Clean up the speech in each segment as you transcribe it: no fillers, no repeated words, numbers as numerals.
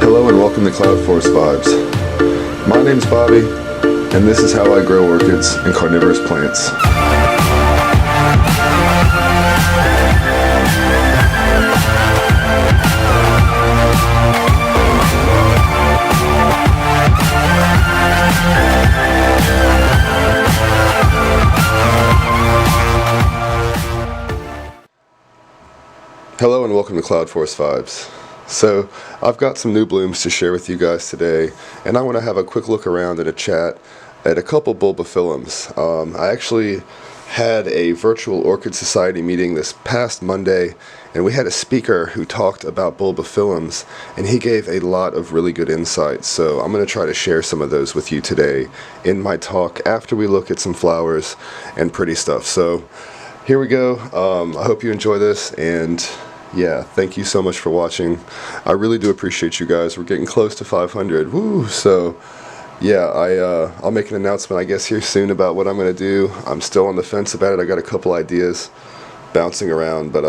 Hello and welcome to Cloud Forest Vibes. My name's Bobby, and this is how I grow orchids and carnivorous plants. Hello and welcome to Cloud Forest Vibes. So I've got some new blooms to share with you guys today, and I want to have a quick look around and a chat at a couple Bulbophyllums. I actually had a virtual Orchid Society meeting this past Monday, and we had a speaker who talked about Bulbophyllums, and he gave a lot of really good insights. So I'm going to try to share some of those with you today in my talk after we look at some flowers and pretty stuff. So here we go. I hope you enjoy this, and yeah, thank you so much for watching. I really do appreciate you guys. We're getting close to 500. Woo! So yeah, I'll make an announcement I guess here soon about what I'm going to do. I'm still on the fence about it. I got a couple ideas bouncing around, but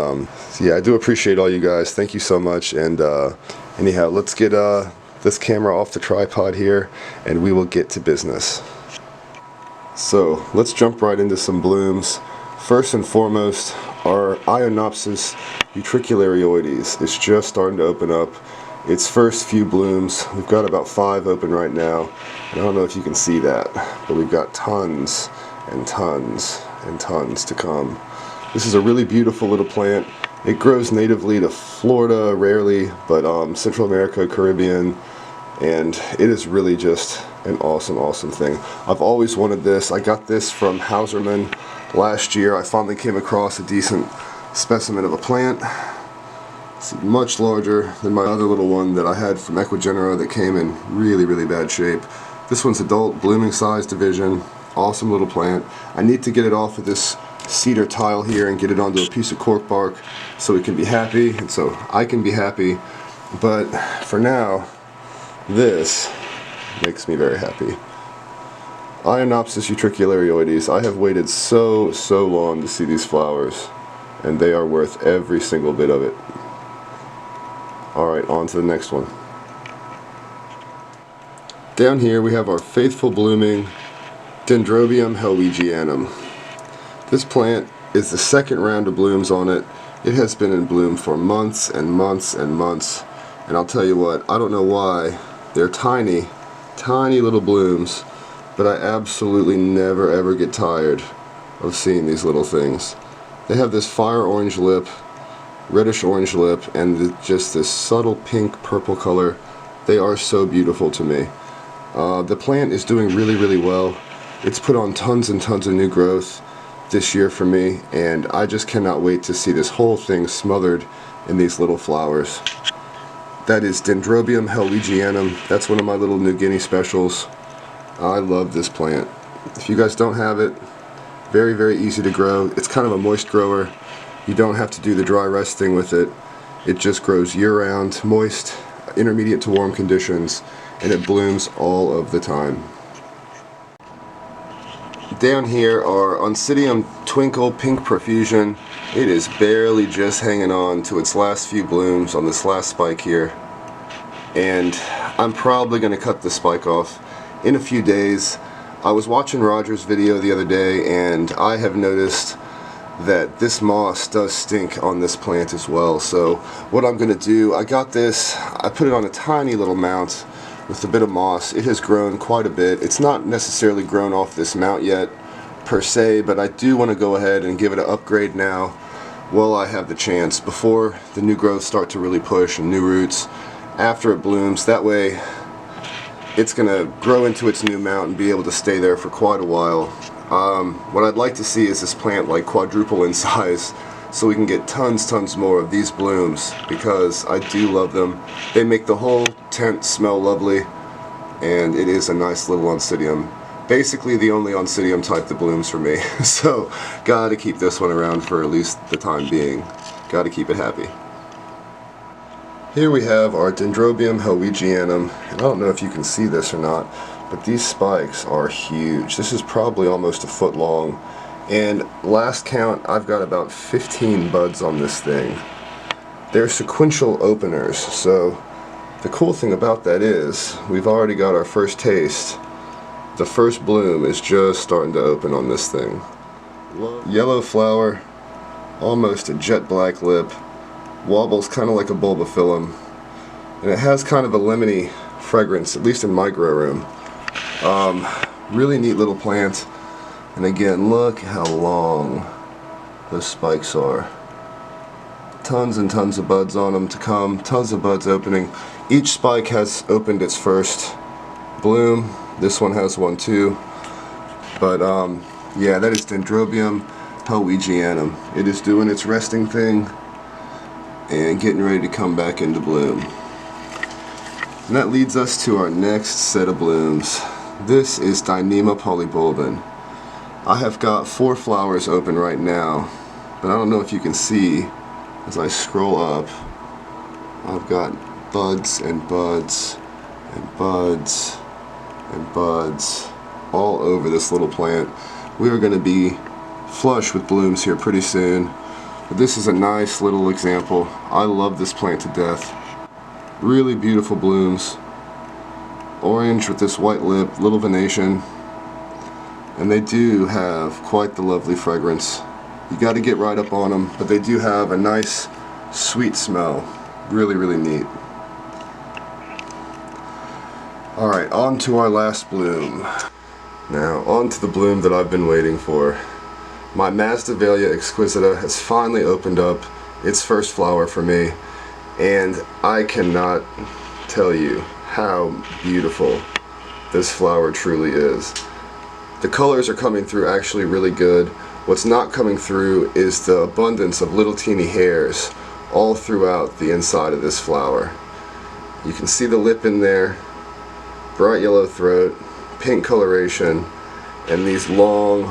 yeah, I do appreciate all you guys. Thank you so much. And anyhow, let's get this camera off the tripod here, and we will get to business. So let's jump right into some blooms. First and foremost, our Ionopsis utricularioides is just starting to open up its first few blooms. We've got about 5 open right now, and I don't know if you can see that, but we've got tons and tons and tons to come. This is a really beautiful little plant. It grows natively to Florida, rarely, but Central America, Caribbean, and it is really just an awesome thing. I've always wanted this. I got this from Hauserman last year. I finally came across a decent specimen of a plant. It's much larger than my other little one that I had from Equigenera that came in really bad shape. This one's adult, blooming size division, awesome little plant. I need to get it off of this cedar tile here and get it onto a piece of cork bark so it can be happy and so I can be happy. But for now, this makes me very happy. Ionopsis utricularioides. I have waited so long to see these flowers, and they are worth every single bit of it. Alright, on to the next one. Down here we have our faithful blooming Dendrobium heligeanum. This plant is the second round of blooms on it. It has been in bloom for months and months and months, and I'll tell you what, I don't know why. They're tiny little blooms, but I absolutely never ever get tired of seeing these little things. They have this fire orange lip, reddish orange lip, and just this subtle pink purple color. They are so beautiful to me. The plant is doing really well. It's put on tons and tons of new growth this year for me, and I just cannot wait to see this whole thing smothered in these little flowers. That is Dendrobium heligeanum. That's one of my little New Guinea specials. I love this plant. If you guys don't have it, very easy to grow. It's kind of a moist grower. You don't have to do the dry resting with it. It just grows year-round, moist, intermediate to warm conditions, and it blooms all of the time. Down here are Oncidium Twinkle Pink Profusion. It is barely just hanging on to its last few blooms on this last spike here, and I'm probably going to cut the spike off in a few days. I was watching Roger's video the other day, and I have noticed that this moss does stink on this plant as well. So what I'm going to do, I got this, I put it on a tiny little mount with a bit of moss. It has grown quite a bit. It's not necessarily grown off this mount yet per se, but I do want to go ahead and give it an upgrade now while I have the chance, before the new growth start to really push and new roots after it blooms. That way it's going to grow into its new mount and be able to stay there for quite a while. What I'd like to see is this plant like quadruple in size, so we can get tons more of these blooms, because I do love them. They make the whole tent smell lovely, and it is a nice little Oncidium. Basically the only Oncidium type that blooms for me. So gotta keep this one around for at least the time being. Gotta keep it happy. Here we have our Dendrobium heligeanum, and I don't know if you can see this or not, but these spikes are huge. This is probably almost a foot long, and last count I've got about 15 buds on this thing. They're sequential openers, so The cool thing about that is we've already got our first taste. The first bloom is just starting to open on this thing. Yellow flower, almost a jet black lip, wobbles kind of like a Bulbophyllum, and it has kind of a lemony fragrance, at least in my grow room. Really neat little plant, and again, look how long those spikes are. Tons and tons of buds on them to come, tons of buds opening. Each spike has opened its first bloom. This one has one too. But yeah, that is Dendrobium heligeanum. It is doing its resting thing and getting ready to come back into bloom. And that leads us to our next set of blooms. This is Dyneema polybulbin. I have got 4 flowers open right now, but I don't know if you can see as I scroll up. I've got buds and buds and buds and buds all over this little plant. We are going to be flush with blooms here pretty soon, but this is a nice little example. I love this plant to death. Really beautiful blooms, orange with this white lip, little venation, and they do have quite the lovely fragrance. You got to get right up on them, but they do have a nice sweet smell. Really, really neat. Alright, on to our last bloom. Now, on to the bloom that I've been waiting for. My Masdevallia exquisita has finally opened up its first flower for me, and I cannot tell you how beautiful this flower truly is. The colors are coming through actually really good. What's not coming through is the abundance of little teeny hairs all throughout the inside of this flower. You can see the lip in there, bright yellow throat, pink coloration, and these long,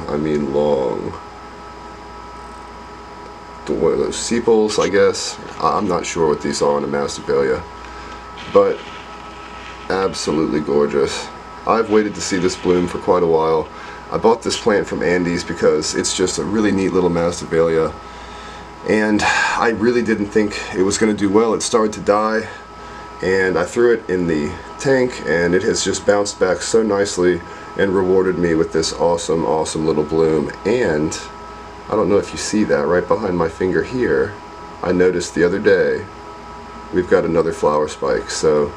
I mean long, what are those, sepals, I guess? I'm not sure what these are in a Masdevallia, but absolutely gorgeous. I've waited to see this bloom for quite a while. I bought this plant from Andy's because it's just a really neat little Masdevallia, and I really didn't think it was going to do well. It started to die, and I threw it in the tank, and it has just bounced back so nicely and rewarded me with this awesome little bloom. And I don't know if you see that right behind my finger here. I noticed the other day we've got another flower spike, so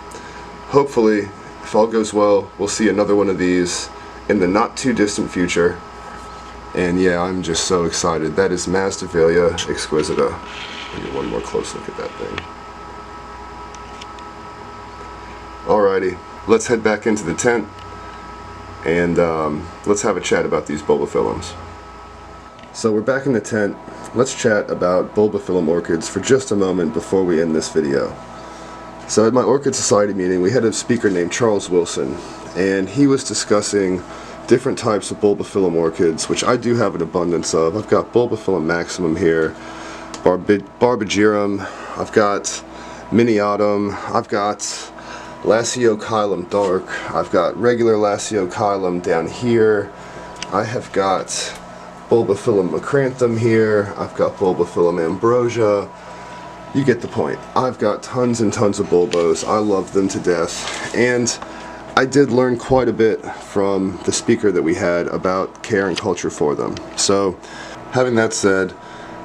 hopefully, if all goes well, we'll see another one of these in the not too distant future. And yeah, I'm just so excited. That is Masdevallia exquisita. Give me one more close look at that thing. Alrighty, let's head back into the tent and let's have a chat about these Bulbophyllums. So we're back in the tent. Let's chat about Bulbophyllum orchids for just a moment before we end this video. So at my Orchid Society meeting, we had a speaker named Charles Wilson, and he was discussing different types of Bulbophyllum orchids, which I do have an abundance of. I've got Bulbophyllum maximum here, Barbagirum, I've got Miniatum, I've got Lasiocylum dark, I've got regular Lasiocylum down here, I have got Bulbophyllum macranthum here, I've got Bulbophyllum ambrosia. You get the point. I've got tons and tons of bulbos. I love them to death, and I did learn quite a bit from the speaker that we had about care and culture for them. So having that said,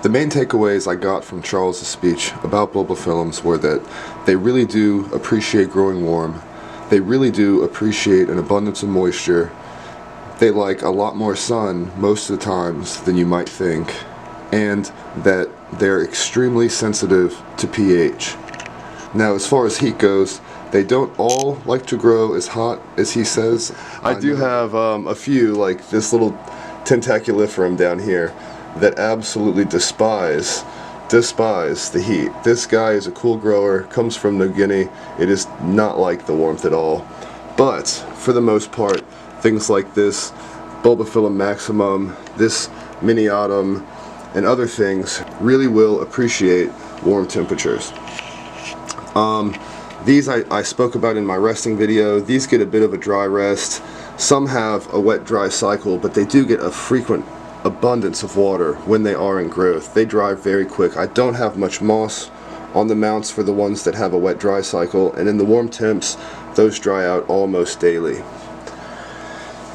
the main takeaways I got from Charles' speech about Bulbophyllums were that they really do appreciate growing warm, they really do appreciate an abundance of moisture, they like a lot more sun most of the times than you might think, and that they're extremely sensitive to pH. Now, as far as heat goes, they don't all like to grow as hot as he says. I do have a few, like this little Tentaculiferum down here, that absolutely despise the heat. This guy is a cool grower, comes from New Guinea. It is not like the warmth at all. But for the most part, things like this Bulbophyllum maximum, this Miniatum, and other things really will appreciate warm temperatures. These I spoke about in my resting video. These get a bit of a dry rest. Some have a wet-dry cycle, but they do get a frequent abundance of water when they are in growth. They dry very quick. I don't have much moss on the mounts for the ones that have a wet dry cycle, and in the warm temps those dry out almost daily.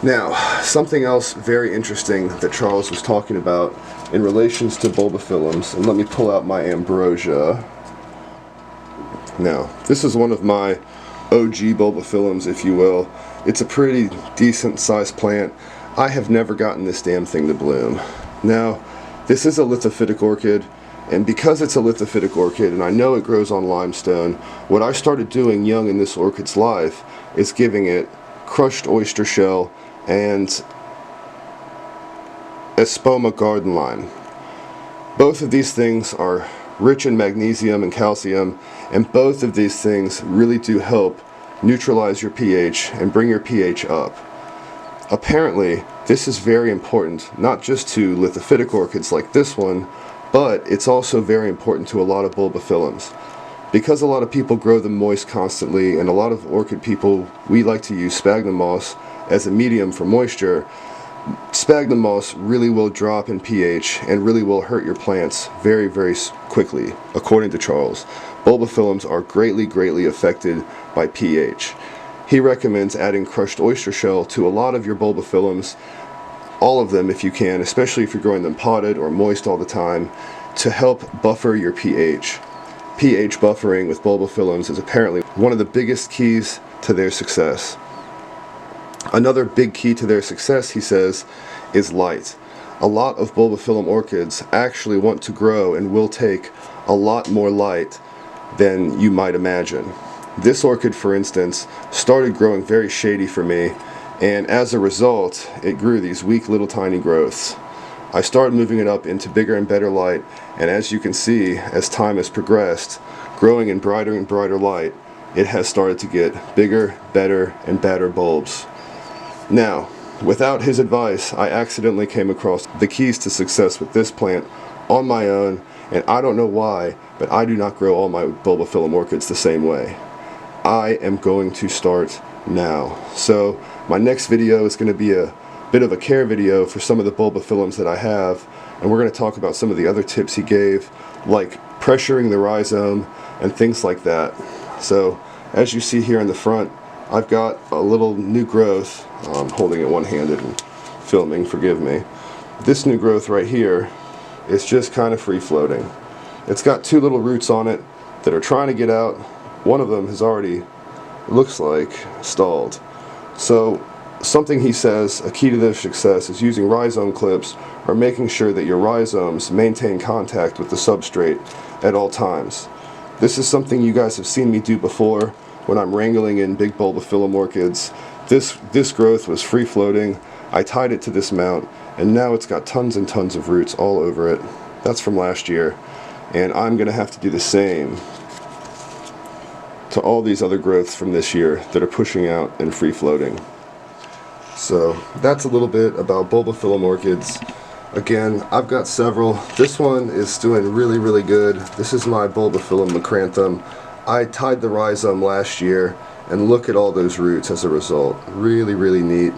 Now, something else very interesting that Charles was talking about in relations to bulbophyllums, and let me pull out my ambrosia. Now, this is one of my OG bulbophyllums, if you will. It's a pretty decent sized plant. I have never gotten this damn thing to bloom. Now, this is a lithophytic orchid, and because it's a lithophytic orchid and I know it grows on limestone, what I started doing young in this orchid's life is giving it crushed oyster shell and Espoma garden lime. Both of these things are rich in magnesium and calcium, and both of these things really do help neutralize your pH and bring your pH up. Apparently, this is very important, not just to lithophytic orchids like this one, but it's also very important to a lot of bulbophyllums. Because a lot of people grow them moist constantly, and a lot of orchid people, we like to use sphagnum moss as a medium for moisture. Sphagnum moss really will drop in pH and really will hurt your plants very, very quickly, according to Charles. Bulbophyllums are greatly affected by pH. He recommends adding crushed oyster shell to a lot of your bulbophyllums, all of them if you can, especially if you're growing them potted or moist all the time, to help buffer your pH. pH buffering with bulbophyllums is apparently one of the biggest keys to their success. Another big key to their success, he says, is light. A lot of bulbophyllum orchids actually want to grow and will take a lot more light than you might imagine. This orchid, for instance, started growing very shady for me, and as a result, it grew these weak little tiny growths. I started moving it up into bigger and better light, and as you can see, as time has progressed, growing in brighter and brighter light, it has started to get bigger, better, and badder bulbs. Now, without his advice, I accidentally came across the keys to success with this plant on my own, and I don't know why, but I do not grow all my bulbophyllum orchids the same way. I am going to start now. So my next video is going to be a bit of a care video for some of the bulbophyllums that I have, and we're going to talk about some of the other tips he gave, like pressuring the rhizome and things like that. So as you see here in the front, I've got a little new growth. I'm holding it one-handed and filming, forgive me. This new growth right here is just kind of free-floating. It's got two little roots on it that are trying to get out. One of them has already, looks like, stalled. So something he says, a key to their success, is using rhizome clips or making sure that your rhizomes maintain contact with the substrate at all times. This is something you guys have seen me do before when I'm wrangling in big bulbophyllum orchids. This growth was free floating. I tied it to this mount, and now it's got tons and tons of roots all over it. That's from last year, and I'm gonna have to do the same to all these other growths from this year that are pushing out and free floating. So that's a little bit about bulbophyllum orchids. Again, I've got several. This one is doing really good. This is my bulbophyllum macranthum. I tied the rhizome last year, and look at all those roots as a result. Really neat.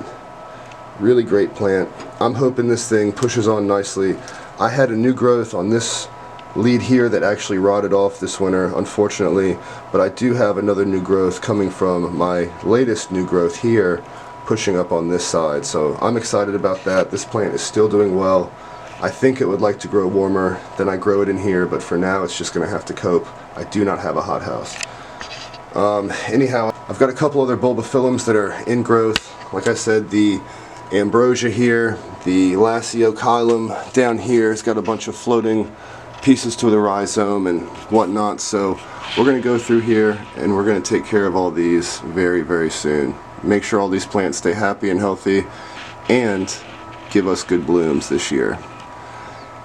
Really great plant. I'm hoping this thing pushes on nicely. I had a new growth on this lead here that actually rotted off this winter, unfortunately, but I do have another new growth coming from my latest new growth here, pushing up on this side. So I'm excited about that. This plant is still doing well. I think it would like to grow warmer than I grow it in here, but for now it's just going to have to cope. I do not have a hothouse. Anyhow, I've got a couple other bulbophyllums that are in growth. Like I said, the ambrosia here, the lasiocylum down here has got a bunch of floating pieces to the rhizome and whatnot. So we're going to go through here and we're going to take care of all these very soon. Make sure all these plants stay happy and healthy and give us good blooms this year.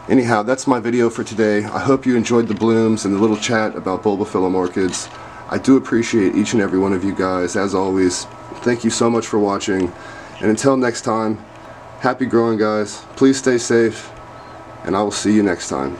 Anyhow, that's my video for today. I hope you enjoyed the blooms and the little chat about bulbophyllum orchids. I do appreciate each and every one of you guys, as always. Thank you so much for watching, and until next time, happy growing, guys. Please stay safe, and I will see you next time.